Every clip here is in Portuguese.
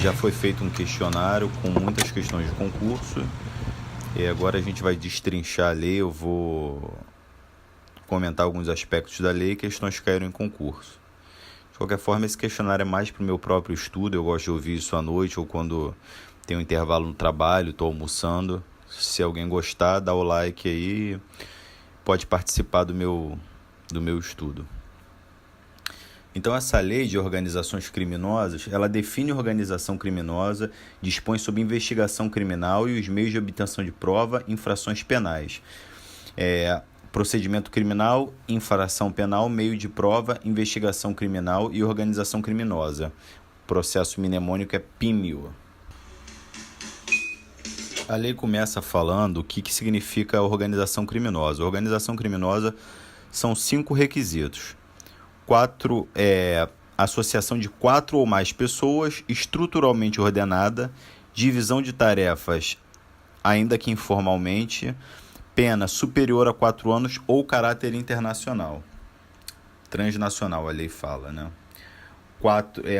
já foi feito um questionário com muitas questões de concurso. E agora a gente vai destrinchar a lei. Eu vou comentar alguns aspectos da lei e questões que caíram em concurso. De qualquer forma, esse questionário é mais para o meu próprio estudo. Eu gosto de ouvir isso à noite ou quando tem um intervalo no trabalho, estou almoçando. Se alguém gostar, dá o like aí, pode participar do meu estudo. Então, essa lei de organizações criminosas, ela define organização criminosa, dispõe sobre investigação criminal e os meios de obtenção de prova, infrações penais. Procedimento criminal, infração penal, meio de prova, investigação criminal e organização criminosa. O processo mnemônico é PIMIO. A lei começa falando o que significa organização criminosa. A organização criminosa são 5 requisitos. Associação de 4 ou mais pessoas, estruturalmente ordenada, divisão de tarefas, ainda que informalmente, pena superior a 4 anos ou caráter internacional. Transnacional, a lei fala, né?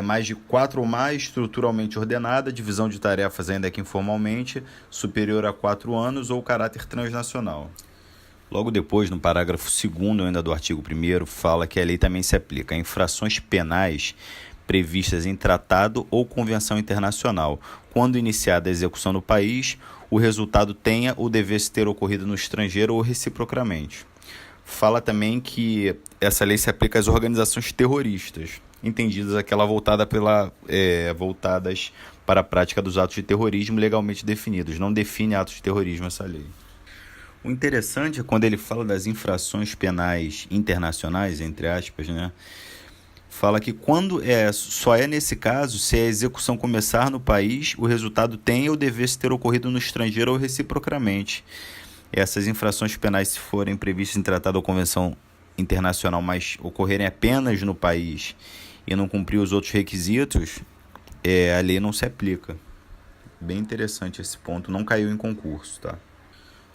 Mais de 4 ou mais, estruturalmente ordenada, divisão de tarefas, ainda que informalmente, superior a 4 anos ou caráter transnacional. Logo depois, no parágrafo 2º ainda do artigo 1º, fala que a lei também se aplica a infrações penais previstas em tratado ou convenção internacional, quando iniciada a execução no país, o resultado tenha ou devesse ter ocorrido no estrangeiro ou reciprocamente. Fala também que essa lei se aplica às organizações terroristas, entendidas aquela voltadas para a prática dos atos de terrorismo legalmente definidos. Não define atos de terrorismo essa lei. O interessante é quando ele fala das infrações penais internacionais, entre aspas, né? Fala que só é nesse caso se a execução começar no país, o resultado tenha ou devesse ter ocorrido no estrangeiro ou reciprocamente. Essas infrações penais, se forem previstas em tratado ou convenção internacional, mas ocorrerem apenas no país e não cumprir os outros requisitos, a lei não se aplica. Bem interessante esse ponto, não caiu em concurso, tá?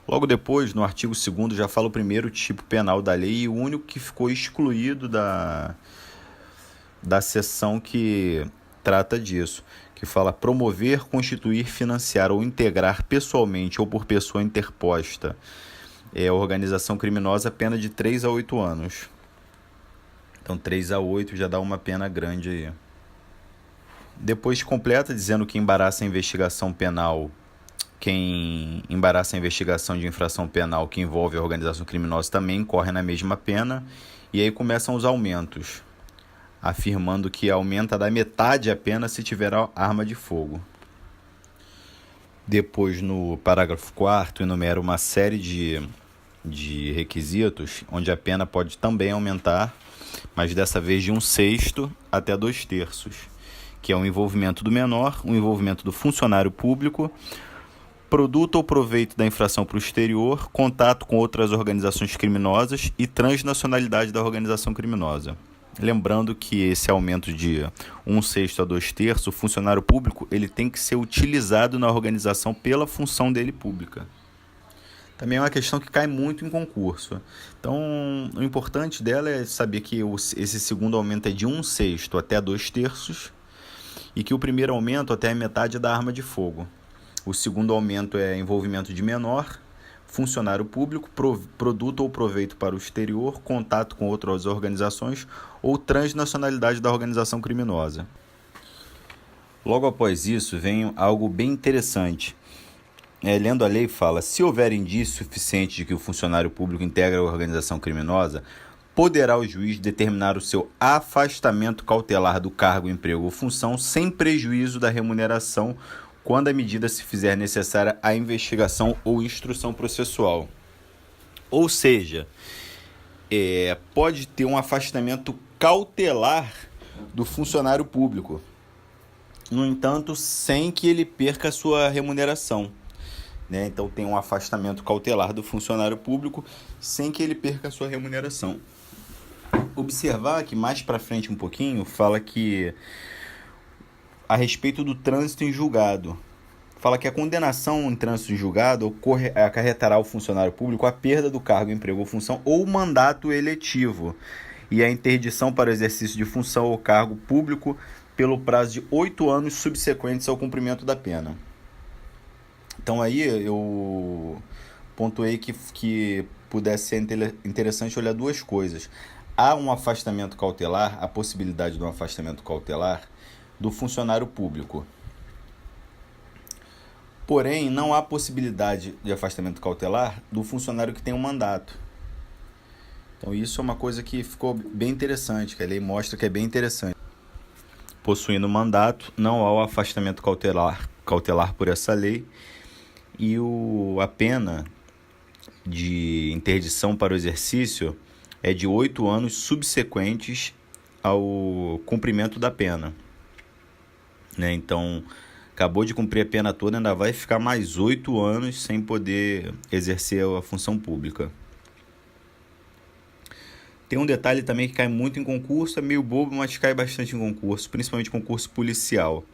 Logo depois, no artigo 2º, já fala o primeiro tipo penal da lei e o único que ficou excluído da seção que trata disso, que fala promover, constituir, financiar ou integrar pessoalmente ou por pessoa interposta organização criminosa, pena de 3 a 8 anos. Então, 3 a 8 já dá uma pena grande aí. Depois completa dizendo que embaraça a investigação penal. Quem embaraça a investigação de infração penal que envolve a organização criminosa também incorre na mesma pena. E aí começam os aumentos, afirmando que aumenta da metade a pena se tiver arma de fogo. Depois, no parágrafo 4º, enumera uma série de requisitos, onde a pena pode também aumentar, mas dessa vez de 1/6 até 2/3, que é o envolvimento do menor, o envolvimento do funcionário público, produto ou proveito da infração para o exterior, contato com outras organizações criminosas e transnacionalidade da organização criminosa. Lembrando que esse aumento de 1/6 a 2/3, o funcionário público ele tem que ser utilizado na organização pela função dele pública. Também é uma questão que cai muito em concurso. Então, o importante dela é saber que esse segundo aumento é de 1/6 até 2/3 e que o primeiro aumento até a metade é da arma de fogo. O segundo aumento é envolvimento de menor, funcionário público, produto ou proveito para o exterior, contato com outras organizações ou transnacionalidade da organização criminosa. Logo após isso, vem algo bem interessante. Lendo a lei, fala: se houver indício suficiente de que o funcionário público integra a organização criminosa, poderá o juiz determinar o seu afastamento cautelar do cargo, emprego ou função sem prejuízo da remuneração, quando a medida se fizer necessária à investigação ou instrução processual. Ou seja, pode ter um afastamento cautelar do funcionário público, no entanto, sem que ele perca a sua remuneração. Então, tem um afastamento cautelar do funcionário público sem que ele perca a sua remuneração. Observar que mais para frente um pouquinho, fala que a respeito do trânsito em julgado. Fala que a condenação em trânsito em julgado acarretará ao funcionário público a perda do cargo, emprego ou função ou mandato eletivo e a interdição para o exercício de função ou cargo público pelo prazo de 8 anos subsequentes ao cumprimento da pena. Então aí eu pontuei que pudesse ser interessante olhar duas coisas. Há um afastamento cautelar, a possibilidade de um afastamento cautelar do funcionário público. Porém, não há possibilidade de afastamento cautelar do funcionário que tem um mandato. Então isso é uma coisa que ficou bem interessante, que a lei mostra que é bem interessante. Possuindo mandato, não há o afastamento cautelar por essa lei, e a pena de interdição para o exercício é de 8 anos subsequentes ao cumprimento da pena. Né? Então, acabou de cumprir a pena toda, ainda vai ficar mais 8 anos sem poder exercer a função pública. Tem um detalhe também que cai muito em concurso, é meio bobo, mas cai bastante em concurso, principalmente concurso policial,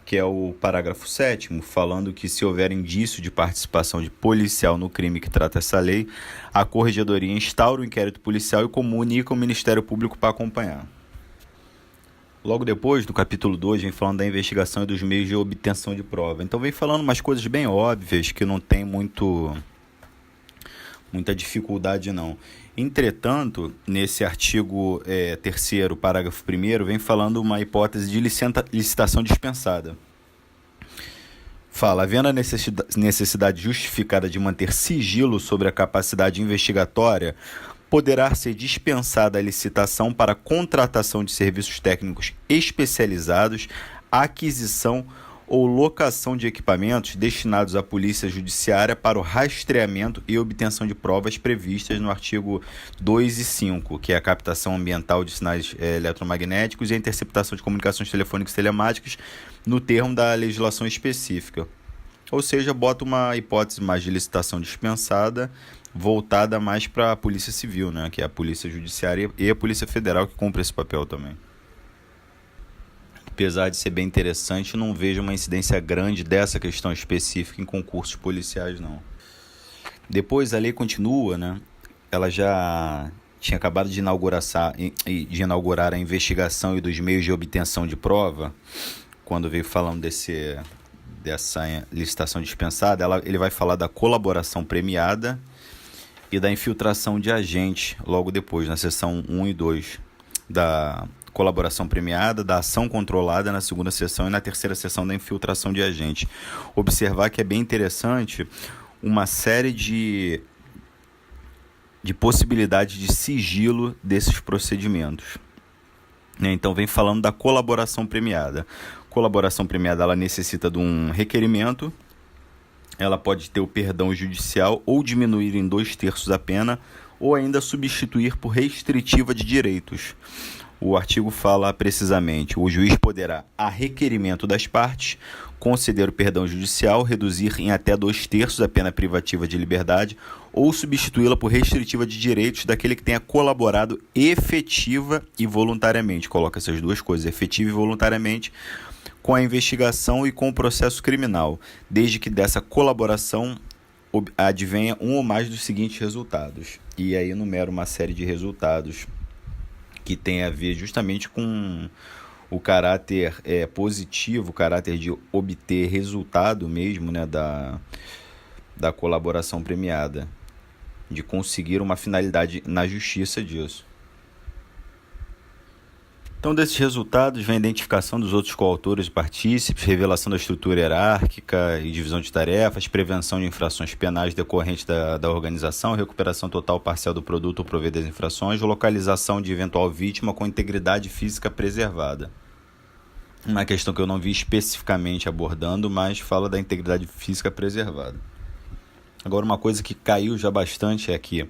que é o parágrafo 7º, falando que se houver indício de participação de policial no crime que trata essa lei, a Corregedoria instaura o inquérito policial e comunica ao Ministério Público para acompanhar. Logo depois, no capítulo 2, vem falando da investigação e dos meios de obtenção de prova. Então vem falando umas coisas bem óbvias, que não tem muita dificuldade não. Entretanto, nesse artigo 3º, parágrafo 1º, vem falando uma hipótese de licitação dispensada. Fala, havendo a necessidade justificada de manter sigilo sobre a capacidade investigatória, poderá ser dispensada a licitação para contratação de serviços técnicos especializados, aquisição ou locação de equipamentos destinados à Polícia Judiciária para o rastreamento e obtenção de provas previstas no artigo 2 e 5, que é a captação ambiental de sinais eletromagnéticos e a interceptação de comunicações telefônicas e telemáticas no termo da legislação específica. Ou seja, bota uma hipótese mais de licitação dispensada, voltada mais para a Polícia Civil, né, que é a Polícia Judiciária e a Polícia Federal que cumpre esse papel também. Apesar de ser bem interessante, não vejo uma incidência grande dessa questão específica em concursos policiais, não. Depois a lei continua, né? Ela já tinha acabado de inaugurar a investigação e dos meios de obtenção de prova, quando veio falando dessa licitação dispensada, ele vai falar da colaboração premiada e da infiltração de agente logo depois, na seção 1 e 2 da colaboração premiada, da ação controlada na segunda seção e na terceira seção da infiltração de agente. Observar que é bem interessante uma série de possibilidades de sigilo desses procedimentos. Então, vem falando da colaboração premiada. Colaboração premiada, ela necessita de um requerimento, ela pode ter o perdão judicial ou diminuir em 2/3 a pena, ou ainda substituir por restritiva de direitos. O artigo fala precisamente: o juiz poderá, a requerimento das partes, conceder o perdão judicial, reduzir em até 2/3 a pena privativa de liberdade ou substituí-la por restritiva de direitos daquele que tenha colaborado efetiva e voluntariamente. Coloca essas duas coisas, efetiva e voluntariamente, com a investigação e com o processo criminal, desde que dessa colaboração advenha um ou mais dos seguintes resultados. E aí enumera uma série de resultados que tem a ver justamente com o caráter positivo, o caráter de obter resultado mesmo, né, da colaboração premiada, de conseguir uma finalidade na justiça disso. Então, desses resultados vem a identificação dos outros coautores e partícipes, revelação da estrutura hierárquica e divisão de tarefas, prevenção de infrações penais decorrentes da organização, recuperação total ou parcial do produto ou prover das infrações, localização de eventual vítima com integridade física preservada. Uma questão que eu não vi especificamente abordando, mas fala da integridade física preservada. Agora, uma coisa que caiu já bastante é que,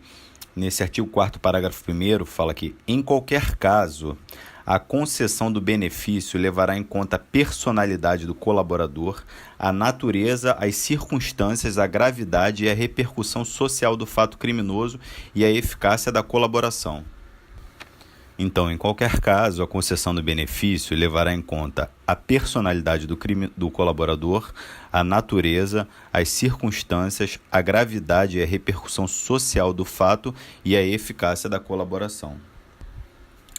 nesse artigo 4º, parágrafo 1º, fala que, em qualquer caso, a concessão do benefício levará em conta a personalidade do colaborador, a natureza, as circunstâncias, a gravidade e a repercussão social do fato criminoso e a eficácia da colaboração. Então, em qualquer caso, a concessão do benefício levará em conta a personalidade do colaborador, a natureza, as circunstâncias, a gravidade e a repercussão social do fato e a eficácia da colaboração.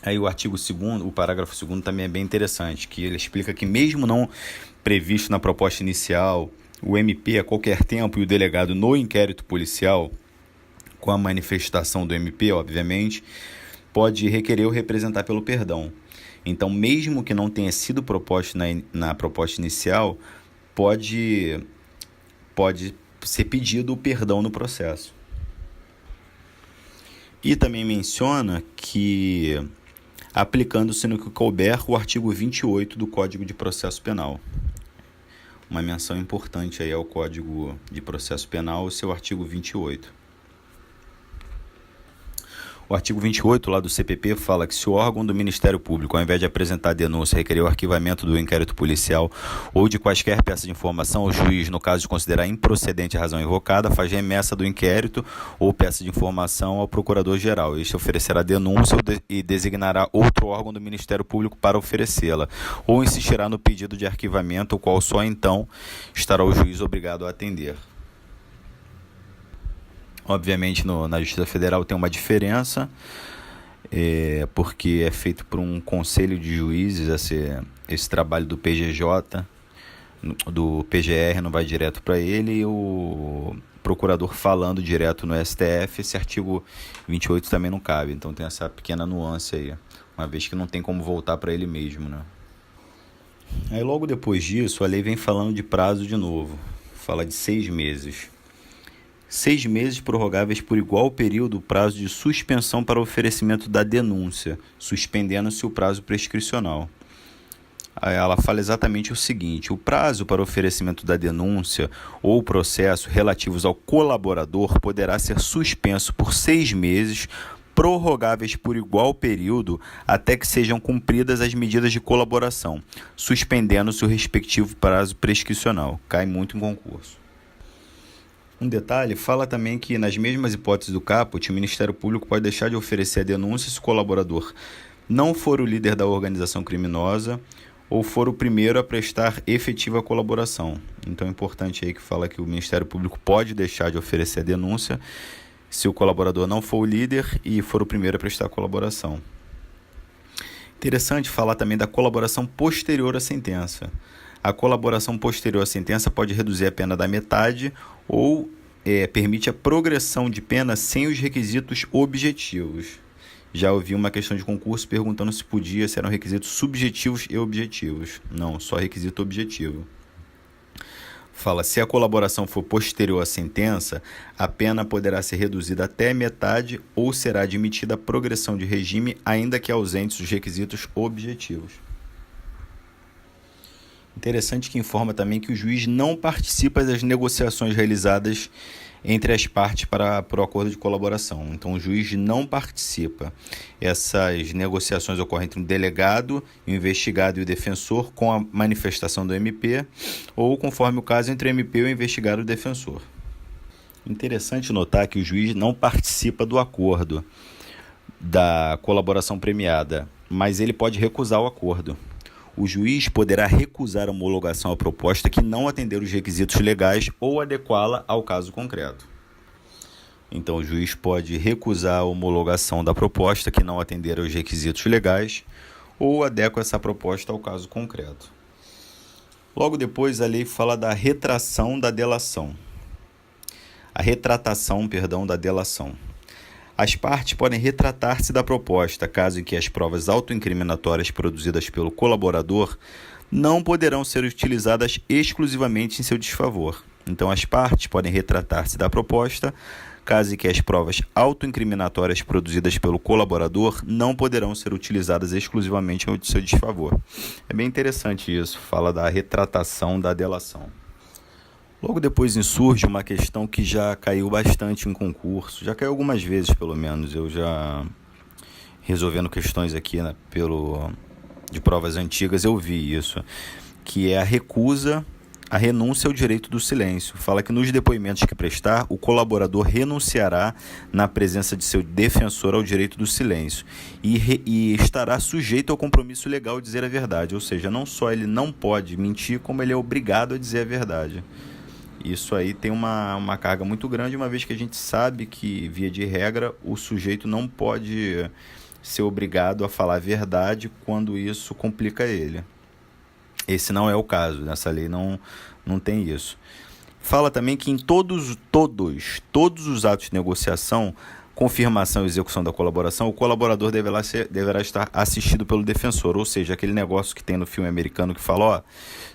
Aí o artigo 2º, o parágrafo 2º também é bem interessante, que ele explica que mesmo não previsto na proposta inicial, o MP a qualquer tempo e o delegado no inquérito policial, com a manifestação do MP, obviamente, pode requerer ou representar pelo perdão. Então, mesmo que não tenha sido proposto na proposta inicial, pode ser pedido o perdão no processo. E também menciona que, aplicando-se no que couber, o artigo 28 do Código de Processo Penal. Uma menção importante aí ao Código de Processo Penal, o seu artigo 28. O artigo 28 lá do CPP fala que se o órgão do Ministério Público, ao invés de apresentar a denúncia, requerer o arquivamento do inquérito policial ou de quaisquer peças de informação, o juiz, no caso de considerar improcedente a razão invocada, faz remessa do inquérito ou peça de informação ao procurador-geral. Este oferecerá a denúncia e designará outro órgão do Ministério Público para oferecê-la, ou insistirá no pedido de arquivamento, o qual só então estará o juiz obrigado a atender. Obviamente, na Justiça Federal tem uma diferença, porque é feito por um conselho de juízes, esse trabalho do PGJ, do PGR não vai direto para ele, e o procurador falando direto no STF, esse artigo 28 também não cabe, então tem essa pequena nuance aí, uma vez que não tem como voltar para ele mesmo, né? Aí logo depois disso, a lei vem falando de prazo de novo, fala de 6 meses. 6 meses prorrogáveis por igual período o prazo de suspensão para oferecimento da denúncia, suspendendo-se o prazo prescricional. Aí ela fala exatamente o seguinte: o prazo para oferecimento da denúncia ou processo relativos ao colaborador poderá ser suspenso por 6 meses, prorrogáveis por igual período, até que sejam cumpridas as medidas de colaboração, suspendendo-se o respectivo prazo prescricional. Cai muito em concurso. Um detalhe, fala também que nas mesmas hipóteses do caput, o Ministério Público pode deixar de oferecer a denúncia se o colaborador não for o líder da organização criminosa ou for o primeiro a prestar efetiva colaboração. Então é importante aí que fala que o Ministério Público pode deixar de oferecer a denúncia se o colaborador não for o líder e for o primeiro a prestar colaboração. Interessante falar também da colaboração posterior à sentença. A colaboração posterior à sentença pode reduzir a pena da metade ou permite a progressão de pena sem os requisitos objetivos. Já ouvi uma questão de concurso perguntando se eram requisitos subjetivos e objetivos. Não, só requisito objetivo. Fala, se a colaboração for posterior à sentença, a pena poderá ser reduzida até metade ou será admitida a progressão de regime, ainda que ausentes os requisitos objetivos. Interessante que informa também que o juiz não participa das negociações realizadas entre as partes para o acordo de colaboração. Então, o juiz não participa. Essas negociações ocorrem entre o delegado, o investigado e o defensor, com a manifestação do MP, ou, conforme o caso, entre o MP, o investigado e o defensor. Interessante notar que o juiz não participa do acordo da colaboração premiada, mas ele pode recusar o acordo. O juiz poderá recusar a homologação à proposta que não atender os requisitos legais ou adequá-la ao caso concreto. Então, o juiz pode recusar a homologação da proposta que não atender aos requisitos legais ou adequa essa proposta ao caso concreto. Logo depois, a lei fala da retração da delação. A retratação, da delação. As partes podem retratar-se da proposta, caso em que as provas autoincriminatórias produzidas pelo colaborador não poderão ser utilizadas exclusivamente em seu desfavor. Então, as partes podem retratar-se da proposta, caso em que as provas autoincriminatórias produzidas pelo colaborador não poderão ser utilizadas exclusivamente em seu desfavor. É bem interessante isso, fala da retratação da delação. Logo depois insurge uma questão que já caiu bastante em concurso, já caiu algumas vezes pelo menos, eu já resolvendo questões aqui de provas antigas eu vi isso, que é a renúncia ao direito do silêncio. Fala que nos depoimentos que prestar, o colaborador renunciará na presença de seu defensor ao direito do silêncio e estará sujeito ao compromisso legal de dizer a verdade, ou seja, não só ele não pode mentir, como ele é obrigado a dizer a verdade. Isso aí tem uma carga muito grande, uma vez que a gente sabe que, via de regra, o sujeito não pode ser obrigado a falar a verdade quando isso complica ele. Esse não é o caso, nessa lei não tem isso. Fala também que em todos os atos de negociação, confirmação e execução da colaboração, o colaborador deverá estar assistido pelo defensor, ou seja, aquele negócio que tem no filme americano que fala, ó,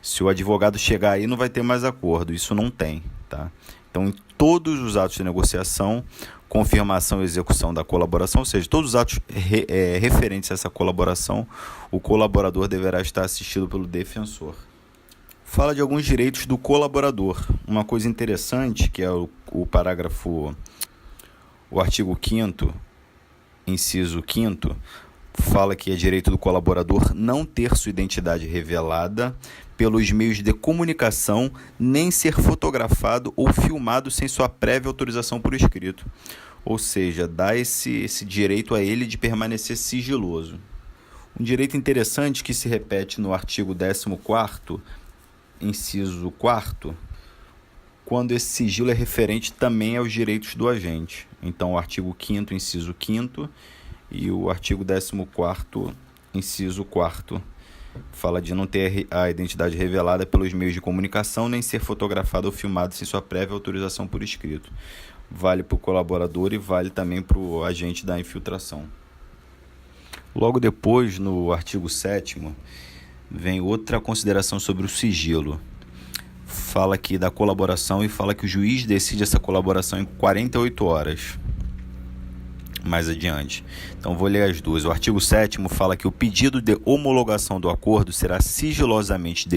se o advogado chegar aí não vai ter mais acordo, isso não tem, tá? Então, em todos os atos de negociação, confirmação e execução da colaboração, ou seja, todos os atos referentes a essa colaboração, o colaborador deverá estar assistido pelo defensor. Fala de alguns direitos do colaborador. Uma coisa interessante, que é o parágrafo, o artigo 5º, inciso 5º, fala que é direito do colaborador não ter sua identidade revelada pelos meios de comunicação, nem ser fotografado ou filmado sem sua prévia autorização por escrito. Ou seja, dá esse direito a ele de permanecer sigiloso. Um direito interessante que se repete no artigo 14º, inciso 4º, quando esse sigilo é referente também aos direitos do agente. Então, o artigo 5º, inciso 5º, e o artigo 14º, inciso 4º, fala de não ter a identidade revelada pelos meios de comunicação, nem ser fotografado ou filmado sem sua prévia autorização por escrito. Vale para o colaborador e vale também para o agente da infiltração. Logo depois, no artigo 7º, vem outra consideração sobre o sigilo. Fala aqui da colaboração e fala que o juiz decide essa colaboração em 48 horas. Mais adiante. Então, vou ler as duas. O artigo 7º fala que o pedido de homologação do acordo será sigilosamente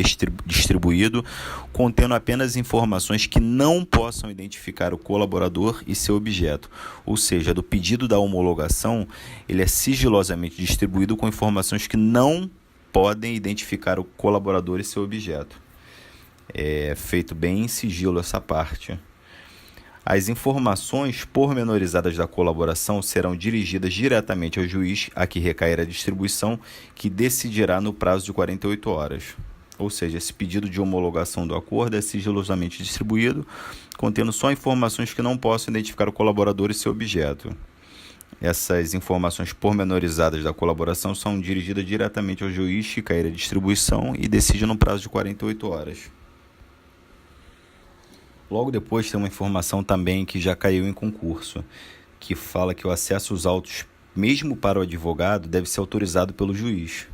distribuído, contendo apenas informações que não possam identificar o colaborador e seu objeto. Ou seja, do pedido da homologação, ele é sigilosamente distribuído com informações que não podem identificar o colaborador e seu objeto. É feito bem em sigilo essa parte. As informações pormenorizadas da colaboração serão dirigidas diretamente ao juiz a que recair a distribuição, que decidirá no prazo de 48 horas. Ou seja, esse pedido de homologação do acordo é sigilosamente distribuído, contendo só informações que não possam identificar o colaborador e seu objeto. Essas informações pormenorizadas da colaboração são dirigidas diretamente ao juiz que cair a distribuição e decide no prazo de 48 horas. Logo depois tem uma informação também que já caiu em concurso, que fala que o acesso aos autos, mesmo para o advogado, deve ser autorizado pelo juiz.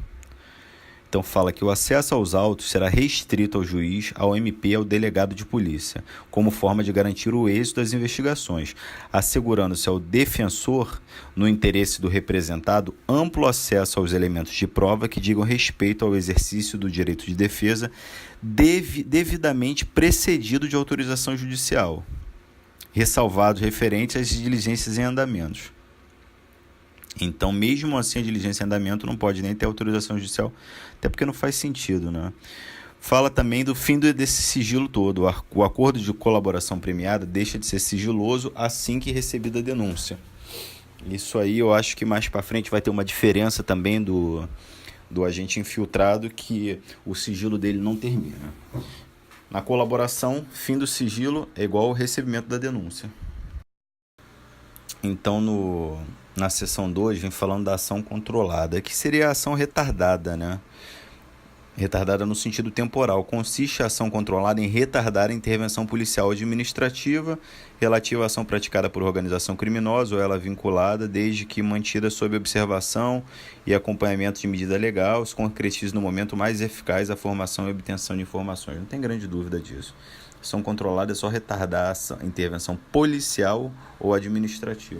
Então fala que o acesso aos autos será restrito ao juiz, ao MP e ao delegado de polícia, como forma de garantir o êxito das investigações, assegurando-se ao defensor, no interesse do representado, amplo acesso aos elementos de prova que digam respeito ao exercício do direito de defesa, devidamente precedido de autorização judicial, ressalvados referentes às diligências em andamentos. Então, mesmo assim, a diligência em andamento não pode nem ter autorização judicial, até porque não faz sentido, né? Fala também do fim desse sigilo todo. O acordo de colaboração premiada deixa de ser sigiloso assim que recebida a denúncia. Isso aí eu acho que mais para frente vai ter uma diferença também do agente infiltrado, que o sigilo dele não termina. Na colaboração, fim do sigilo é igual ao recebimento da denúncia. Então, na seção 2, vem falando da ação controlada, que seria a ação retardada, né? Retardada no sentido temporal. Consiste a ação controlada em retardar a intervenção policial administrativa relativa à ação praticada por organização criminosa ou ela vinculada, desde que mantida sob observação e acompanhamento de medida legal, se concretize no momento mais eficaz a formação e obtenção de informações. Não tem grande dúvida disso. Ação controlada é só retardar a intervenção policial ou administrativa.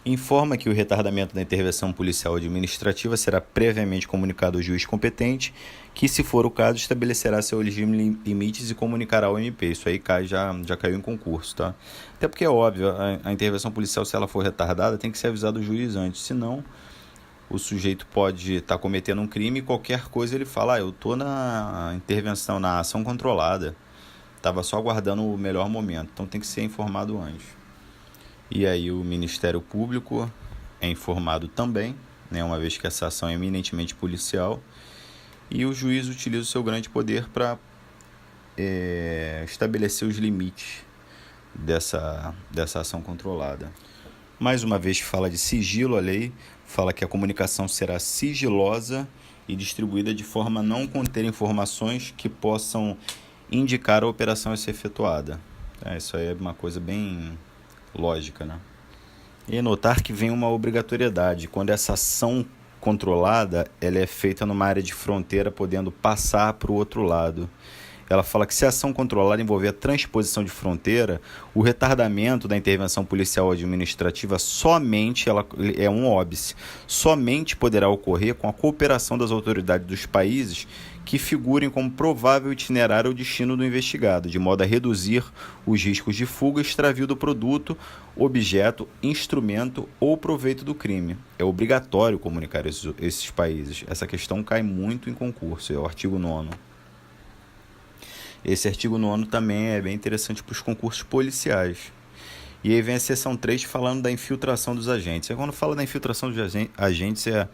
Informa que o retardamento da intervenção policial administrativa será previamente comunicado ao juiz competente, que, se for o caso, estabelecerá seus limites e comunicará ao MP. Isso aí já caiu em concurso, tá? Até porque é óbvio, a intervenção policial, se ela for retardada, tem que ser avisado o juiz antes, senão o sujeito pode estar cometendo um crime e qualquer coisa ele fala, eu estou na intervenção, na ação controlada, estava só aguardando o melhor momento, então tem que ser informado antes. E aí o Ministério Público é informado também, né, uma vez que essa ação é eminentemente policial, e o juiz utiliza o seu grande poder para estabelecer os limites dessa ação controlada. Mais uma vez fala de sigilo, a lei fala que a comunicação será sigilosa e distribuída de forma a não conter informações que possam indicar a operação a ser efetuada. Isso aí é uma coisa bem lógica, né? E notar que vem uma obrigatoriedade. Quando essa ação controlada ela é feita numa área de fronteira, podendo passar para o outro lado. Ela fala que se a ação controlada envolver a transposição de fronteira, o retardamento da intervenção policial administrativa somente, ela é um óbice, somente poderá ocorrer com a cooperação das autoridades dos países que figurem como provável itinerário ou destino do investigado, de modo a reduzir os riscos de fuga e extravio do produto, objeto, instrumento ou proveito do crime. É obrigatório comunicar esses países. Essa questão cai muito em concurso, é o artigo 9º. Esse artigo 9º também é bem interessante para os concursos policiais. E aí vem a seção 3 falando da infiltração dos agentes. E quando fala da infiltração dos agentes é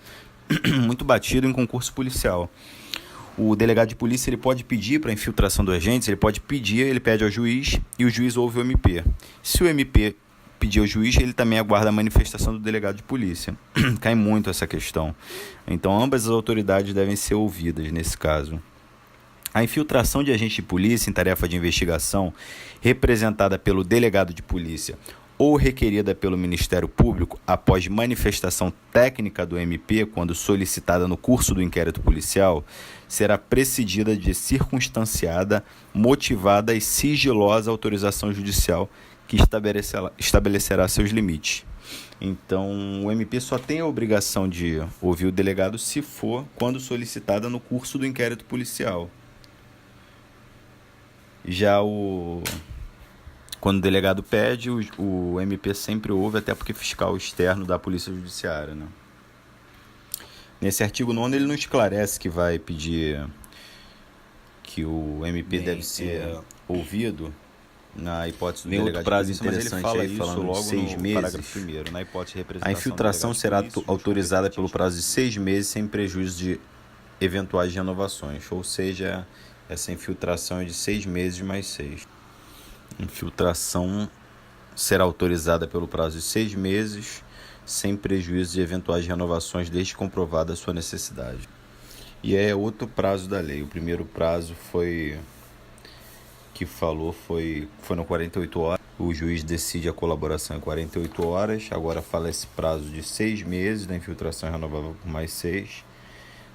muito batido em concurso policial. O delegado de polícia ele pode pedir para a infiltração dos agentes, ele pede ao juiz e o juiz ouve o MP. Se o MP pedir ao juiz, ele também aguarda a manifestação do delegado de polícia. Cai muito essa questão. Então ambas as autoridades devem ser ouvidas nesse caso. A infiltração de agente de polícia em tarefa de investigação, representada pelo delegado de polícia ou requerida pelo Ministério Público após manifestação técnica do MP, quando solicitada no curso do inquérito policial, será precedida de circunstanciada, motivada e sigilosa autorização judicial que estabelecerá seus limites. Então, o MP só tem a obrigação de ouvir o delegado se for quando solicitada no curso do inquérito policial. Já quando o delegado pede, o MP sempre ouve, até porque fiscal externo da Polícia Judiciária, né? Nesse artigo 9º ele não esclarece que vai pedir que o MP deve ser ouvido na hipótese do delegado de polícia, mas ele fala isso logo no parágrafo 1º, na hipótese de representação. A infiltração será autorizada pelo prazo de 6 meses, sem prejuízo de eventuais renovações, ou seja, essa infiltração é de 6 meses mais 6. Infiltração será autorizada pelo prazo de 6 meses, sem prejuízo de eventuais renovações, desde comprovada a sua necessidade. E é outro prazo da lei. O primeiro prazo foi no 48 horas. O juiz decide a colaboração em 48 horas. Agora fala esse prazo de 6 meses da infiltração renovável por mais 6.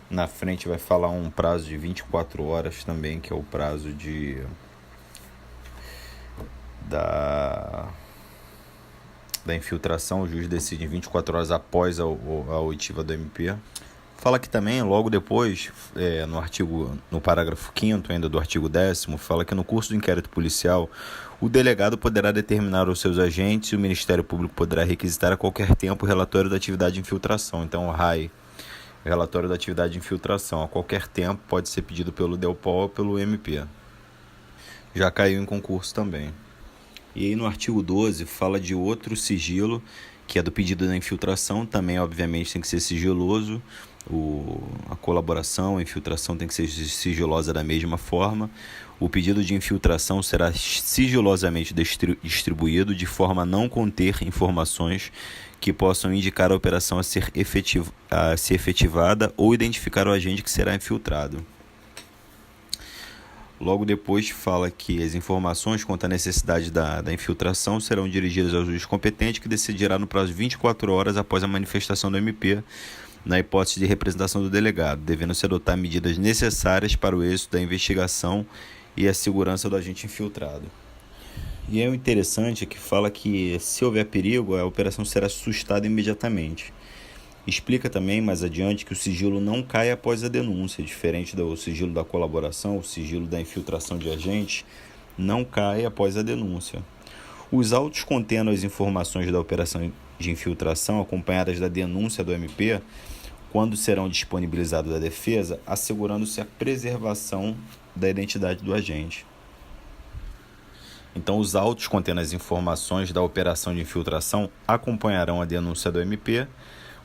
Na frente vai falar um prazo de 24 horas também, que é o prazo da infiltração. O juiz decide em 24 horas após a oitiva do MP. Fala que também, logo depois, no parágrafo 5º ainda do artigo 10º, fala que no curso do inquérito policial, o delegado poderá determinar aos seus agentes e o Ministério Público poderá requisitar a qualquer tempo o relatório da atividade de infiltração. Então, o RAI, relatório da atividade de infiltração, a qualquer tempo pode ser pedido pelo DELPOL ou pelo MP. Já caiu em concurso também. E aí no artigo 12 fala de outro sigilo, que é do pedido da infiltração, também obviamente tem que ser sigiloso, a colaboração, a infiltração tem que ser sigilosa da mesma forma. O pedido de infiltração será sigilosamente distribuído de forma a não conter informações que possam indicar a operação a ser efetivada ou identificar o agente que será infiltrado. Logo depois fala que as informações quanto à necessidade da infiltração serão dirigidas ao juiz competente, que decidirá no prazo de 24 horas após a manifestação do MP, na hipótese de representação do delegado, devendo-se adotar medidas necessárias para o êxito da investigação e a segurança do agente infiltrado. E o interessante é que fala que, se houver perigo, a operação será suscitada imediatamente. Explica também, mais adiante, que o sigilo não cai após a denúncia, diferente do sigilo da colaboração, o sigilo da infiltração de agentes não cai após a denúncia. Os autos contendo as informações da operação de infiltração, acompanhadas da denúncia do MP, quando serão disponibilizados à defesa, assegurando-se a preservação da identidade do agente. Então, os autos contendo as informações da operação de infiltração acompanharão a denúncia do MP,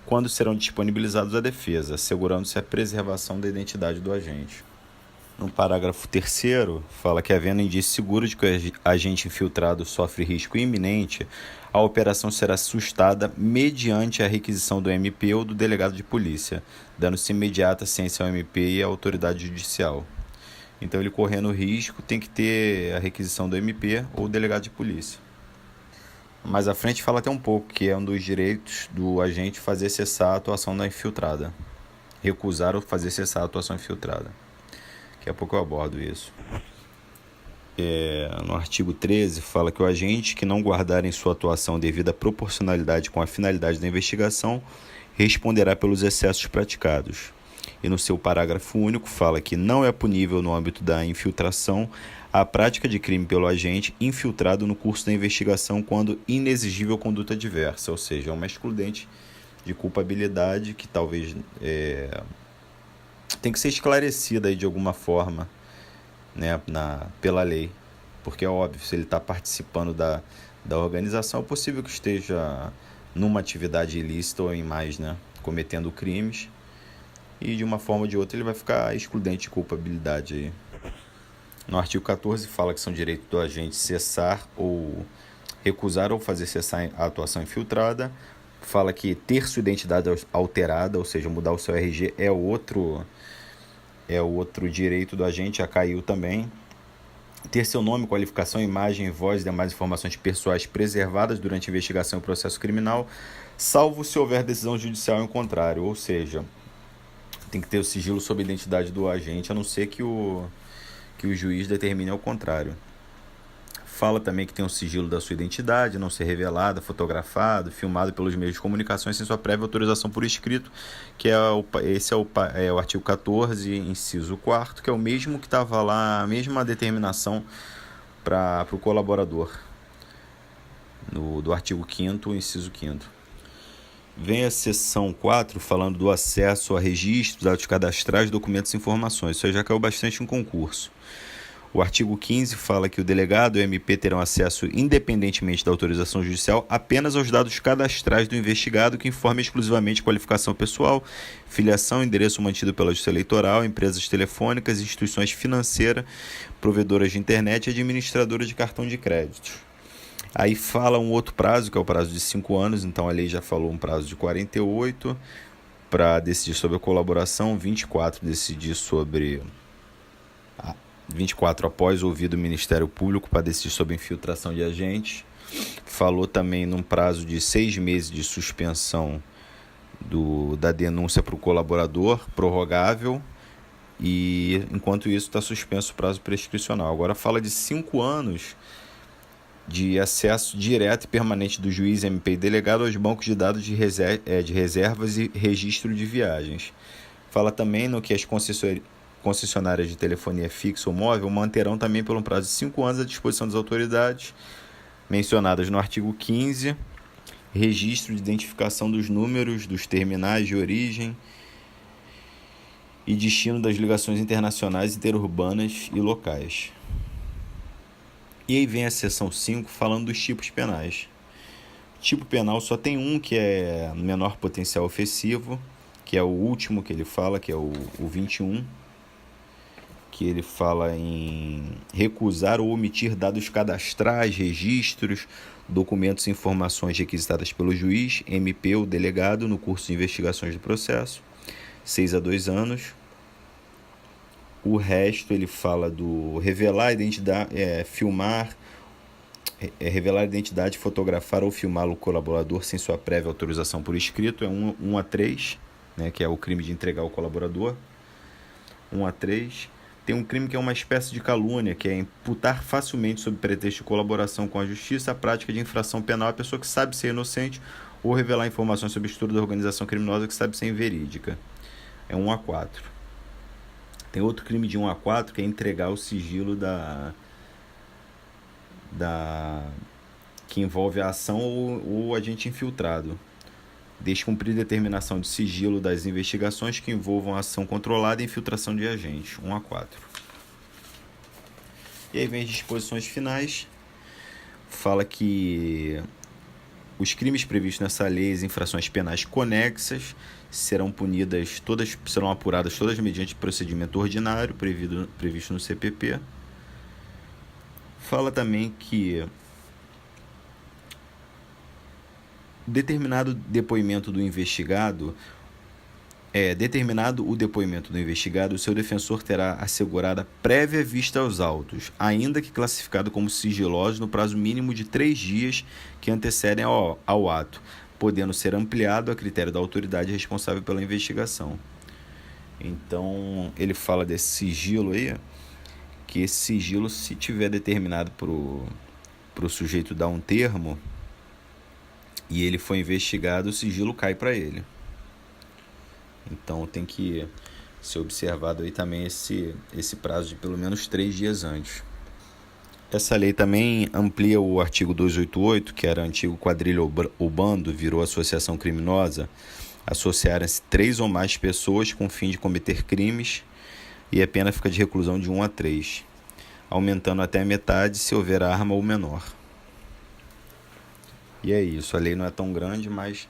quando serão disponibilizados à defesa, assegurando-se a preservação da identidade do agente. No parágrafo 3º, fala que, havendo indício seguro de que o agente infiltrado sofre risco iminente, a operação será sustada mediante a requisição do MP ou do delegado de polícia, dando-se imediata ciência ao MP e à autoridade judicial. Então, ele correndo risco, tem que ter a requisição do MP ou do delegado de polícia. Mais à frente fala até um pouco que é um dos direitos do agente fazer cessar a atuação da infiltrada. Recusar ou fazer cessar a atuação infiltrada. Daqui a pouco eu abordo isso. No artigo 13, fala que o agente que não guardar em sua atuação devida proporcionalidade com a finalidade da investigação responderá pelos excessos praticados. E no seu parágrafo único fala que não é punível no âmbito da infiltração a prática de crime pelo agente infiltrado no curso da investigação quando inexigível conduta adversa, ou seja, é uma excludente de culpabilidade que talvez tem que ser esclarecida aí de alguma forma, né, pela lei, porque é óbvio, se ele está participando da organização, é possível que esteja numa atividade ilícita ou em mais, né, cometendo crimes, e de uma forma ou de outra ele vai ficar excludente de culpabilidade aí. No artigo 14 fala que são direitos do agente cessar ou recusar ou fazer cessar a atuação infiltrada. Fala que ter sua identidade alterada, ou seja, mudar o seu RG, é outro direito do agente, já caiu também. Ter seu nome, qualificação, imagem, voz e demais informações pessoais preservadas durante a investigação e processo criminal, salvo se houver decisão judicial em contrário, ou seja, tem que ter o sigilo sobre a identidade do agente, a não ser que o juiz determine ao contrário. Fala também que tem o sigilo da sua identidade, não ser revelada, fotografado, filmado pelos meios de comunicação sem sua prévia autorização por escrito, que esse é o artigo 14, inciso 4º, que é o mesmo que estava lá, a mesma determinação para o colaborador, do artigo 5º, inciso 5º. Vem a seção 4 falando do acesso a registros, dados cadastrais, documentos e informações. Isso aí já caiu bastante em concurso. O artigo 15 fala que o delegado e o MP terão acesso, independentemente da autorização judicial, apenas aos dados cadastrais do investigado que informem exclusivamente qualificação pessoal, filiação, endereço mantido pela Justiça Eleitoral, empresas telefônicas, instituições financeiras, provedoras de internet e administradoras de cartão de crédito. Aí fala um outro prazo, que é o prazo de 5 anos, então a lei já falou um prazo de 48 para decidir sobre a colaboração, 24 decidir sobre 24 após ouvido o Ministério Público para decidir sobre infiltração de agentes. Falou também num prazo de 6 meses de suspensão da denúncia para o colaborador, prorrogável, e enquanto isso está suspenso o prazo prescricional. Agora fala de 5 anos de acesso direto e permanente do juiz, MP e delegado aos bancos de dados de reservas e registro de viagens. Fala também no que as concessionárias de telefonia fixa ou móvel manterão também por um prazo de 5 anos à disposição das autoridades mencionadas no artigo 15, registro de identificação dos números dos terminais de origem e destino das ligações internacionais, interurbanas e locais. E aí vem a seção 5 falando dos tipos penais. Tipo penal só tem um, que é menor potencial ofensivo, que é o último que ele fala, que é o 21, que ele fala em recusar ou omitir dados cadastrais, registros, documentos e informações requisitadas pelo juiz, MP ou delegado no curso de investigações do processo, 6 a 2 anos. O resto ele fala do revelar a identidade, filmar, revelar a identidade, fotografar ou filmar o colaborador sem sua prévia autorização por escrito, é 1 a 3, né, que é o crime de entregar o colaborador, 1 a 3. Tem um crime que é uma espécie de calúnia, que é imputar facilmente sob pretexto de colaboração com a justiça a prática de infração penal à pessoa que sabe ser inocente ou revelar informações sobre estudo da organização criminosa que sabe ser inverídica, é 1 a 4. Tem outro crime de 1 a 4, que é entregar o sigilo que envolve a ação ou o agente infiltrado. Descumprir determinação de sigilo das investigações que envolvam a ação controlada e infiltração de agentes, 1 a 4. E aí vem as disposições finais. Fala que Os crimes previstos nessa lei, as infrações penais conexas, serão punidas todas, serão apuradas todas mediante procedimento ordinário previsto no CPP. Fala também que determinado o depoimento do investigado, o seu defensor terá assegurada prévia vista aos autos, ainda que classificado como sigiloso no prazo mínimo de 3 dias que antecedem ao ato, podendo ser ampliado a critério da autoridade responsável pela investigação. Então, ele fala desse sigilo aí, que esse sigilo, se tiver determinado para o sujeito dar um termo e ele for investigado, o sigilo cai para ele. Então tem que ser observado aí também esse prazo de pelo menos 3 dias antes. Essa lei também amplia o artigo 288, que era antigo quadrilha ou bando, virou associação criminosa. Associarem-se 3 ou mais pessoas com o fim de cometer crimes, e a pena fica de reclusão de 1 a 3, aumentando até a metade se houver arma ou menor. E é isso, a lei não é tão grande, mas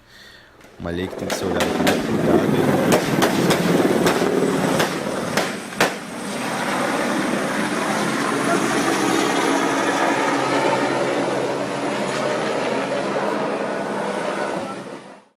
uma lei que tem que ser olhada com muito cuidado.